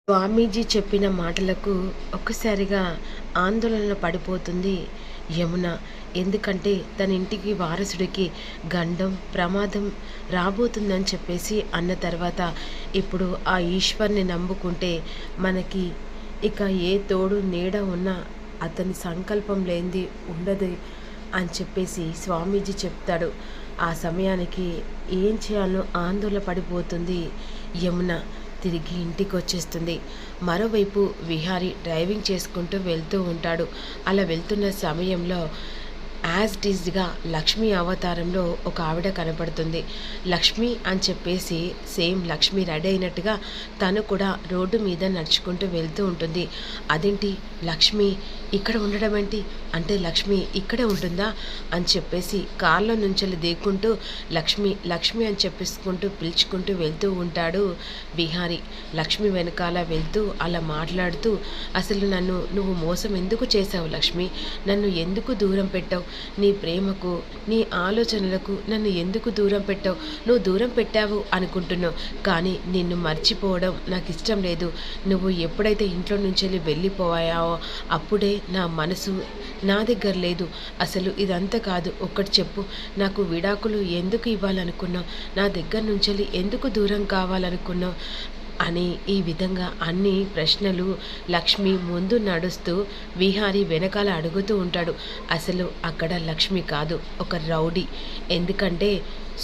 స్వామీజీ చెప్పిన మాటలకు ఒక్కసారిగా ఆందోళన పడిపోతుంది యమున. ఎందుకంటే తన ఇంటికి వారసుడికి గండం ప్రమాదం రాబోతుందని చెప్పేసి అన్న తర్వాత ఇప్పుడు ఆ ఈశ్వర్ని నమ్ముకుంటే మనకి ఇక ఏ తోడు నీడ ఉన్నా అతని సంకల్పం లేనిది ఉండదు అని చెప్పేసి స్వామీజీ చెప్తాడు. ఆ సమయానికి ఏం చేయాలో ఆందోళన పడిపోతుంది యమున. తిరిగి ఇంటికి వచ్చేస్తుంది. మరోవైపు విహారీ డ్రైవింగ్ చేసుకుంటూ వెళ్తూ ఉంటాడు. అలా వెళ్తున్న సమయంలో యాజ్ ఇట్ ఈజ్గా లక్ష్మీ అవతారంలో ఒక ఆవిడ కనపడుతుంది. లక్ష్మి అని చెప్పేసి సేమ్ లక్ష్మి రెడీ అయినట్టుగా తను కూడా రోడ్డు మీద నడుచుకుంటూ వెళ్తూ ఉంటుంది. అదేంటి లక్ష్మి ఇక్కడ ఉండడం ఏంటి అంటే లక్ష్మి ఇక్కడే ఉంటుందా అని చెప్పేసి కార్లో నుంచి దిక్కుంటూ లక్ష్మి లక్ష్మి అని చెప్పేసుకుంటూ పిలుచుకుంటూ వెళ్తూ ఉంటాడు విహారీ. లక్ష్మి వెనకాల వెళ్తూ అలా మాట్లాడుతూ, అసలు నన్ను నువ్వు మోసం ఎందుకు చేశావు లక్ష్మి? నన్ను ఎందుకు దూరం పెట్టావు? నీ ప్రేమకు నీ ఆలోచనలకు నన్ను ఎందుకు దూరం పెట్టావు? నువ్వు దూరం పెట్టావు అనుకుంటున్నావు, కానీ నిన్ను మర్చిపోవడం నాకు ఇష్టం లేదు. నువ్వు ఎప్పుడైతే ఇంట్లో నుంచి వెళ్ళిపోయావో అప్పుడే నా మనసు నా దగ్గర లేదు. అసలు ఇదంతా కాదు, ఒక్కటి చెప్పు, నాకు విడాకులు ఎందుకు ఇవ్వాలనుకున్నావు? నా దగ్గర నుంచి ఎందుకు దూరం కావాలనుకున్నావు అని ఈ విధంగా అన్ని ప్రశ్నలు లక్ష్మి ముందు నడుస్తూ విహారీ వెనకాల అడుగుతూ ఉంటాడు. అసలు అక్కడ లక్ష్మి కాదు, ఒక రౌడీ. ఎందుకంటే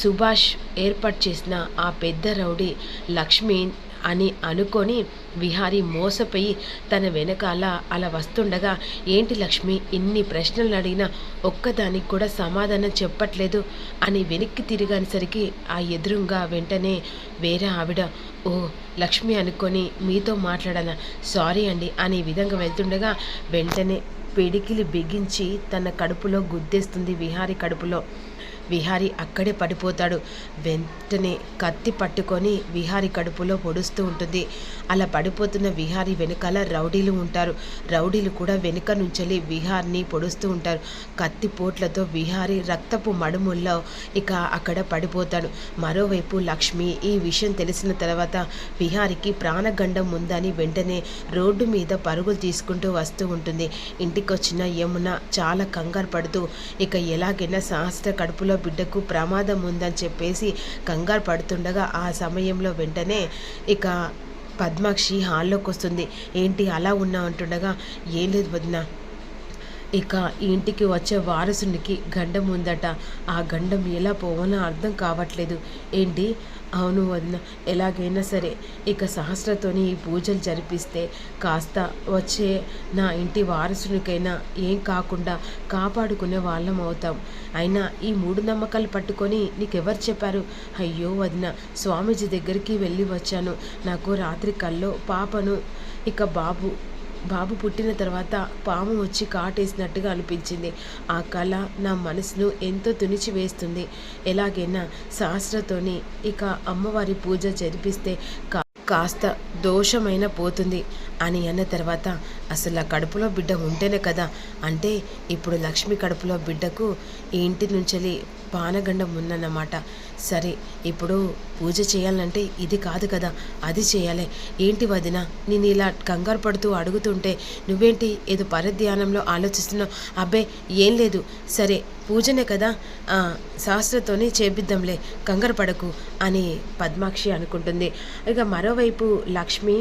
సుభాష్ ఏర్పాటు చేసిన ఆ పెద్ద రౌడీ లక్ష్మి అని అనుకొని విహారీ మోసపోయి తన వెనకాల అలా వస్తుండగా, ఏంటి లక్ష్మి ఇన్ని ప్రశ్నలు అడిగినా ఒక్కదానికి కూడా సమాధానం చెప్పట్లేదు అని వెనక్కి తిరిగేసరికి ఆ ఎదురుగా వెంటనే వేరే ఆవిడ, ఓ లక్ష్మి అనుకొని మీతో మాట్లాడానా, సారీ అండి అనే విధంగా వెళ్తుండగా వెంటనే పిడికిలి బిగించి తన కడుపులో గుద్దేస్తుంది విహారీ కడుపులో. విహారీ అక్కడే పడిపోతాడు. వెంటనే కత్తి పట్టుకొని విహారీ కడుపులో పొడుస్తూ ఉంటుంది. అలా పడిపోతున్న విహారీ వెనకాల రౌడీలు ఉంటారు. రౌడీలు కూడా వెనుక నుంచెల్లి విహార్ని పొడుస్తూ ఉంటారు. కత్తి పోట్లతో విహారీ రక్తపు మడుముల్లో ఇక అక్కడ పడిపోతాడు. మరోవైపు లక్ష్మి ఈ విషయం తెలిసిన తర్వాత విహారీకి ప్రాణగండం ఉందని వెంటనే రోడ్డు మీద పరుగులు తీసుకుంటూ వస్తూ ఉంటుంది. ఇంటికి వచ్చిన యమున చాలా కంగారు పడుతూ ఇక ఎలాగైనా సహస్ర కడుపులో బిడ్డకు ప్రమాదం ఉందని చెప్పేసి కంగారు పడుతుండగా ఆ సమయంలో వెంటనే ఇక పద్మాక్షి హాల్లోకి వస్తుంది. ఏంటి అలా ఉన్నా అంటుండగా, ఏం లేదు వదిన, ఇక ఈ ఇంటికి వచ్చే వారసునికి గండం ఉందట. ఆ గండం ఎలా పోవాలో అర్థం కావట్లేదు. ఏంటి? అవును వదిన, ఎలాగైనా సరే ఇక సహస్రతోని ఈ పూజలు జరిపిస్తే కాస్త వచ్చే నా ఇంటి వారసునికైనా ఏం కాకుండా కాపాడుకునే వాళ్ళం అవుతాం. అయినా ఈ మూడు నమ్మకాలు పట్టుకొని నీకెవరు చెప్పారు? అయ్యో వదిన, స్వామీజీ దగ్గరికి వెళ్ళి వచ్చాను. నాకు రాత్రి కల్లో పాపను ఇక బాబు పుట్టిన తర్వాత పాము వచ్చి కాటేసినట్టుగా అనిపించింది. ఆ కళ నా మనసును ఎంతో తుణిచివేస్తుంది. ఎలాగైనా శాస్త్రతోని ఇక అమ్మవారి పూజ జరిపిస్తే కాస్త దోషమైన పోతుంది అని అన్న తర్వాత, అసలు ఆ కడుపులో బిడ్డ ఉంటేనే కదా, అంటే ఇప్పుడు లక్ష్మి కడుపులో బిడ్డకు ఈ ఇంటి నుంచి పానగండం ఉందన్నమాట. సరే, ఇప్పుడు పూజ చేయాలంటే ఇది కాదు కదా, అది చేయాలి. ఏంటి వదిన, నేను ఇలా కంగారు పడుతూ అడుగుతుంటే నువ్వేంటి ఏదో పరధ్యానంలో ఆలోచిస్తున్నావు? అబ్బే ఏం లేదు, సరే పూజనే కదా, శాస్త్రతోనే చేపిద్దాంలే, కంగారు పడకు అని పద్మాక్షి అనుకుంటుంది. ఇక మరోవైపు లక్ష్మి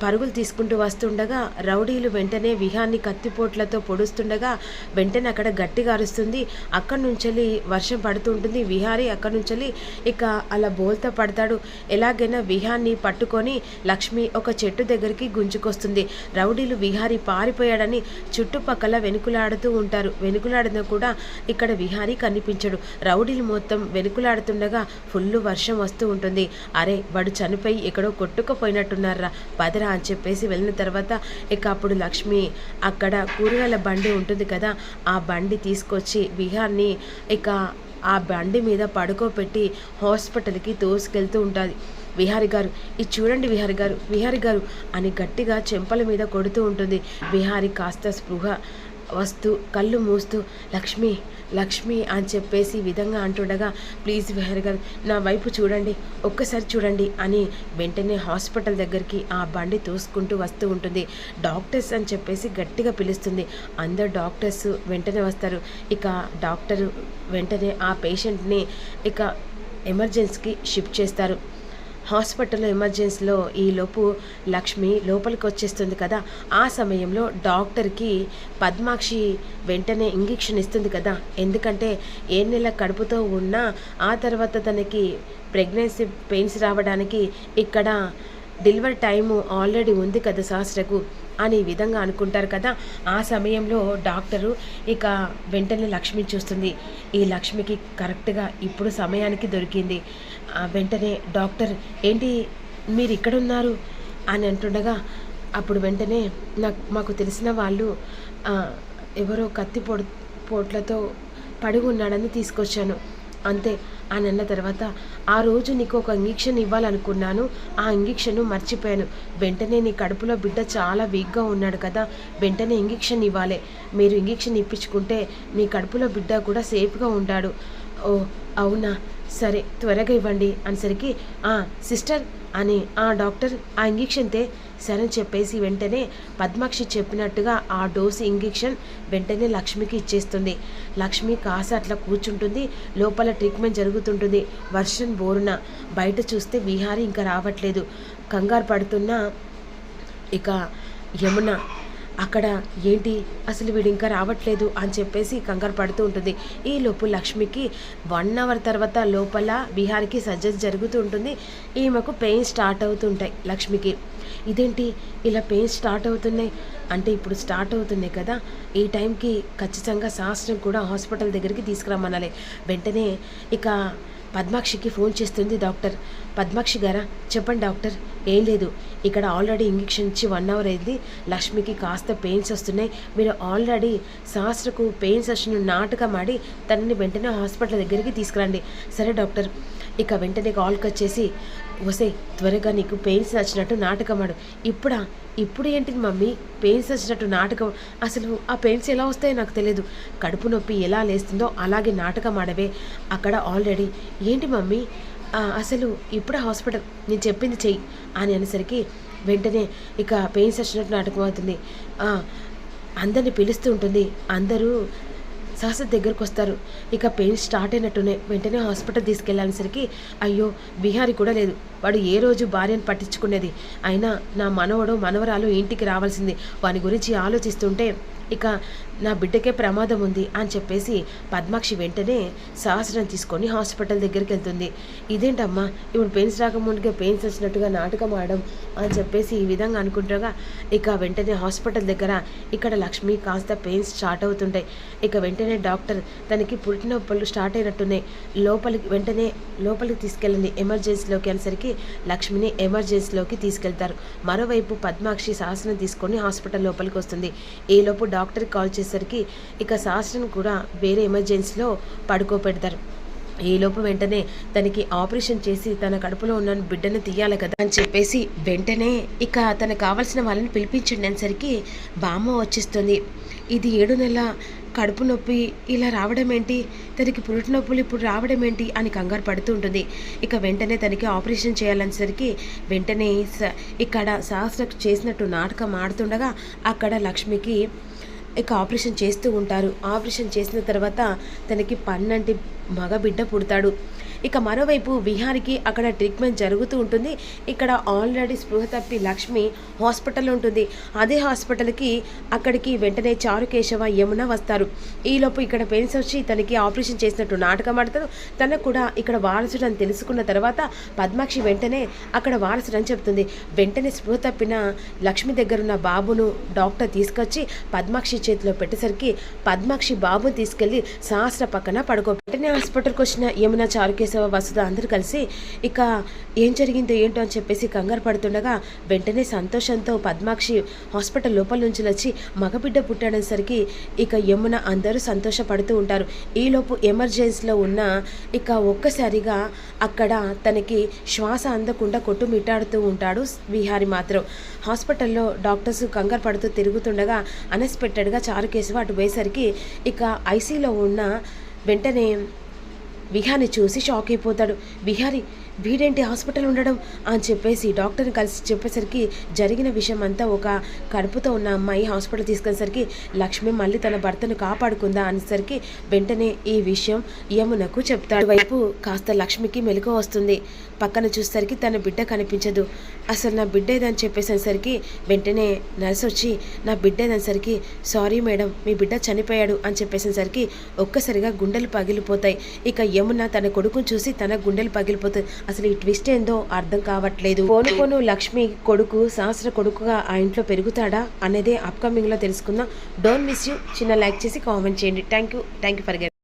పరుగులు తీసుకుంటూ వస్తుండగా రౌడీలు వెంటనే విహాన్ని కత్తిపోట్లతో పొడుస్తుండగా వెంటనే అక్కడ గట్టిగా అరుస్తుంది. అక్కడి నుంచి వర్షం పడుతూ ఉంటుంది. విహారీ అక్కడి నుంచి ఇక అలా బోల్తా పడతాడు. ఎలాగైనా విహాన్ని పట్టుకొని లక్ష్మి ఒక చెట్టు దగ్గరికి గుంజుకొస్తుంది. రౌడీలు విహారీ పారిపోయాడని చుట్టుపక్కల వెనుకులాడుతూ ఉంటారు. వెనుకులాడిన కూడా ఇక్కడ విహారీ కనిపించడు. రౌడీలు మొత్తం వెనుకులాడుతుండగా ఫుల్ వర్షం వస్తూ ఉంటుంది. అరే వాడు చనిపోయి ఎక్కడో కొట్టుకుపోయినట్టున్నారా, పదరా అని చెప్పేసి వెళ్ళిన తర్వాత ఇక అప్పుడు లక్ష్మి అక్కడ కూరగాయల బండి ఉంటుంది కదా, ఆ బండి తీసుకొచ్చి విహార్ని ఇక ఆ బండి మీద పడుకోబెట్టి హాస్పిటల్కి తోసుకెళ్తూ ఉంటుంది. విహారీ గారు ఇది చూడండి, విహారీ గారు అని గట్టిగా చెంపల మీద కొడుతూ ఉంటుంది. విహారీ కాస్త స్పృహ వస్తూ కళ్ళు మూస్తూ లక్ష్మి లక్ష్మి అని చెప్పేసి ఈ విధంగా అంటుండగా, ప్లీజ్ విహారి గారు నా వైపు చూడండి, ఒక్కసారి చూడండి అని వెంటనే హాస్పిటల్ దగ్గరికి ఆ బండి తోసుకుంటూ వస్తూ ఉంటుంది. డాక్టర్స్ అని చెప్పేసి గట్టిగా పిలుస్తుంది. అందరు డాక్టర్స్ వెంటనే వస్తారు. ఇక డాక్టరు వెంటనే ఆ పేషెంట్ని ఇక ఎమర్జెన్సీకి షిఫ్ట్ చేస్తారు. హాస్పిటల్లో ఎమర్జెన్సీలో ఈలోపు లక్ష్మి లోపలికి వచ్చేస్తుంది కదా, ఆ సమయంలో డాక్టర్కి పద్మాక్షి వెంటనే ఇంజెక్షన్ ఇస్తుంది కదా. ఎందుకంటే 7 నెలల కడుపుతో ఉన్నా ఆ తర్వాత తనకి ప్రెగ్నెన్సీ పెయిన్స్ రావడానికి ఇక్కడ డెలివరీ టైము ఆల్రెడీ ఉంది కదా శాస్త్రకు అని ఈ విధంగా అనుకుంటారు కదా. ఆ సమయంలో డాక్టరు ఇక వెంటనే లక్ష్మి చూస్తుంది. ఈ లక్ష్మికి కరెక్ట్గా ఇప్పుడు సమయానికి దొరికింది. వెంటనే డాక్టర్ ఏంటి మీరు ఇక్కడ ఉన్నారు అని అంటుండగా, అప్పుడు వెంటనే మాకు తెలిసిన వాళ్ళు ఎవరో కత్తి పోట్లతో పడి ఉన్నాడని తీసుకొచ్చాను అంతే అని అన్న తర్వాత, ఆ రోజు నీకు ఒక ఇంజెక్షన్ ఇవ్వాలనుకున్నాను, ఆ ఇంజెక్షన్ మర్చిపోయాను. వెంటనే నీ కడుపులో బిడ్డ చాలా వీక్గా ఉన్నాడు కదా, వెంటనే ఇంజెక్షన్ ఇవ్వాలి. మీరు ఇంజెక్షన్ ఇప్పించుకుంటే మీ కడుపులో బిడ్డ కూడా సేఫ్గా ఉంటాడు. ఓ అవునా, సరే త్వరగా ఇవ్వండి అనేసరికి, సిస్టర్ అని ఆ డాక్టర్ ఆ ఇంజెక్షన్ సరే అని చెప్పేసి వెంటనే పద్మాక్షి చెప్పినట్టుగా ఆ డోసు ఇంజెక్షన్ వెంటనే లక్ష్మికి ఇచ్చేస్తుంది. లక్ష్మి కాస్త అట్లా కూర్చుంటుంది. లోపల ట్రీట్మెంట్ జరుగుతుంటుంది. వర్షం బోరున బయట చూస్తే విహారీ ఇంకా రావట్లేదు. కంగారు పడుతున్న ఇక యమున అక్కడ ఏంటి అసలు వీడు ఇంకా రావట్లేదు అని చెప్పేసి కంగారు పడుతూ ఉంటుంది. ఈలోపు లక్ష్మికి 1 అవర్ తర్వాత లోపల విహారికి సర్జరీ జరుగుతూ ఉంటుంది. ఈమెకు పెయిన్ స్టార్ట్ అవుతుంటాయి లక్ష్మికి. ఇదేంటి ఇలా పెయిన్ స్టార్ట్ అవుతున్నాయి అంటే, ఇప్పుడు స్టార్ట్ అవుతున్నాయి కదా, ఈ టైంకి ఖచ్చితంగా శాస్త్రం కూడా హాస్పిటల్ దగ్గరికి తీసుకురమ్మనాలి. వెంటనే ఇక పద్మాక్షికి ఫోన్ చేస్తుంది డాక్టర్. పద్మాక్షి గారా చెప్పండి డాక్టర్. ఏం లేదు, ఇక్కడ ఆల్రెడీ ఇంజెక్షన్ ఇచ్చి 1 అవర్ అయింది. లక్ష్మికి కాస్త పెయిన్స్ వస్తున్నాయి. మీరు ఆల్రెడీ శాస్త్రకు పెయిన్స్ వచ్చిన నాటకం ఆడి తనని వెంటనే హాస్పిటల్ దగ్గరికి తీసుకురండి. సరే డాక్టర్. ఇక వెంటనే కాల్కి వచ్చేసి, వసే త్వరగా నీకు పెయిన్స్ వచ్చినట్టు నాటకం ఆడు. ఇప్పుడు ఏంటిది మమ్మీ పెయిన్స్ వచ్చినట్టు నాటకం? అసలు ఆ పెయిన్స్ ఎలా వస్తాయో నాకు తెలియదు. కడుపు నొప్పి ఎలా లేస్తుందో అలాగే నాటకం ఆడవే. అక్కడ ఆల్రెడీ ఏంటి మమ్మీ అసలు ఇప్పుడే హాస్పిటల్ నేను చెప్పింది చెయ్యి అని అనేసరికి వెంటనే ఇక పెయిన్స్ వచ్చినట్టు నాటకం అవుతుంది. అందరిని పిలుస్తూ ఉంటుంది. అందరూ శాస్త్ర దగ్గరకు వస్తారు. ఇక పెయిన్ స్టార్ట్ అయినట్టునే వెంటనే హాస్పిటల్ తీసుకెళ్ళాల్సరికి, అయ్యో విహారీ కూడా లేదు. వాడు ఏ రోజు భార్యను పట్టించుకునేది. అయినా నా మనవరాలు ఇంటికి రావాల్సింది. వాని గురించి ఆలోచిస్తుంటే ఇక నా బిడ్డకే ప్రమాదం ఉంది అని చెప్పేసి పద్మాక్షి వెంటనే శాస్త్రం తీసుకొని హాస్పిటల్ దగ్గరికి వెళ్తుంది. ఇదేంటమ్మా ఇప్పుడు పెయిన్స్ రాకముందుగా పెయిన్స్ వచ్చినట్టుగా నాటకం ఆడడం అని చెప్పేసి ఈ విధంగా అనుకుంటాగా, ఇక వెంటనే హాస్పిటల్ దగ్గర ఇక్కడ లక్ష్మి కాస్త పెయిన్స్ స్టార్ట్ అవుతుంటాయి. ఇక వెంటనే డాక్టర్ తనకి పుట్టినొప్పులు స్టార్ట్ అయినట్టున్నాయి, లోపలికి తీసుకెళ్ళండి ఎమర్జెన్సీలోకి అనేసరికి లక్ష్మిని ఎమర్జెన్సీలోకి తీసుకెళ్తారు. మరోవైపు పద్మాక్షి శాస్త్రం తీసుకొని హాస్పిటల్ లోపలికి వస్తుంది. ఈలోపు డాక్టర్కి కాల్ చేసేసరికి ఇక శాస్త్రం కూడా వేరే ఎమర్జెన్సీలో పడుకోబెడతారు. ఈలోపు వెంటనే తనకి ఆపరేషన్ చేసి తన కడుపులో ఉన్న బిడ్డను తీయాలి కదా అని చెప్పేసి వెంటనే ఇక తనకు కావాల్సిన వాళ్ళని పిలిపించండి అనేసరికి బామ్మ వచ్చేస్తుంది. ఇది 7 నెలల కడుపు నొప్పి ఇలా రావడం ఏంటి, తనకి పురుటి నొప్పులు ఇప్పుడు రావడం ఏంటి అని కంగారు పడుతూ ఉంటుంది. ఇక వెంటనే తనకి ఆపరేషన్ చేయాలనేసరికి వెంటనే ఇక్కడ శాస్త్ర చేసినట్టు నాటకం ఆడుతుండగా అక్కడ లక్ష్మికి ఇక ఆపరేషన్ చేస్తూ ఉంటారు. ఆపరేషన్ చేసిన తర్వాత తనకి పన్నంటి మగ బిడ్డ పుడతాడు. ఇక మరోవైపు విహారికి అక్కడ ట్రీట్మెంట్ జరుగుతూ ఉంటుంది. ఇక్కడ ఆల్రెడీ స్పృహ తప్పి లక్ష్మి హాస్పిటల్లో ఉంటుంది. అదే హాస్పిటల్కి అక్కడికి వెంటనే చారుకేశవ యమున వస్తారు. ఈలోపు ఇక్కడ పెయిన్స్ వచ్చి తనకి ఆపరేషన్ చేసినట్టు నాటకం ఆడతారు. తనకు కూడా ఇక్కడ వారసుడు అని తెలుసుకున్న తర్వాత పద్మాక్షి వెంటనే అక్కడ వారసుడు అని చెప్తుంది. వెంటనే స్పృహ తప్పిన లక్ష్మి దగ్గరున్న బాబును డాక్టర్ తీసుకొచ్చి పద్మాక్షి చేతిలో పెట్టేసరికి పద్మాక్షి బాబుని తీసుకెళ్లి శాస్త్ర పక్కన వెంటనే హాస్పిటల్కి వచ్చిన యమున చారుకేశవ కేశవ వసుధ అందరూ కలిసి ఇక ఏం జరిగిందో ఏంటో అని చెప్పేసి కంగారు పడుతుండగా వెంటనే సంతోషంతో పద్మాక్షి హాస్పిటల్ లోపల నుంచి వచ్చి మగబిడ్డ పుట్టాడనేసరికి ఇక యమున అందరూ సంతోషపడుతూ ఉంటారు. ఈలోపు ఎమర్జెన్సీలో ఉన్న ఇక ఒక్కసారిగా అక్కడ తనకి శ్వాస అందకుండా కొట్టుమిట్టాడుతూ ఉంటాడు విహారి. మాత్రం హాస్పిటల్లో డాక్టర్స్ కంగారు పడుతూ తిరుగుతుండగా అన్ఎక్స్పెక్టెడ్గా చారుకేశవ అటు పోయేసరికి ఇక ఐసీలో ఉన్న వెంటనే విహారిని చూసి షాక్ అయిపోతాడు. విహారి వీడేంటి హాస్పిటల్ ఉండడం అని చెప్పేసి డాక్టర్ని కలిసి చెప్పేసరికి జరిగిన విషయం అంతా ఒక కడుపుతో ఉన్న అమ్మాయి హాస్పిటల్ తీసుకునేసరికి లక్ష్మి మళ్ళీ తన భర్తను కాపాడుకుందా అనేసరికి వెంటనే ఈ విషయం యమునకు చెప్తాడు. వైపు కాస్త లక్ష్మికి మెలకువ వస్తుంది. పక్కన చూసేసరికి తన బిడ్డ కనిపించదు. అసలు నా బిడ్డ ఏదని చెప్పేసరికి వెంటనే నర్స్ వచ్చి నా బిడ్డ ఏదనేసరికి సారీ మేడం మీ బిడ్డ చనిపోయాడు అని చెప్పేసరికి ఒక్కసారిగా గుండెలు పగిలిపోతాయి. ఇక యమున తన కొడుకును చూసి తన గుండెలు పగిలిపోతాయి. అసలు ఈ ట్విస్ట్ ఏందో అర్థం కావట్లేదు. పోను లక్ష్మి కొడుకు సహస్ర కొడుకుగా ఆ ఇంట్లో పెరుగుతాడా అనేదే అప్కమింగ్లో తెలుసుకుందాం. Don't miss you. చిన్న లైక్ చేసి కామెంట్ చేయండి. Thank you for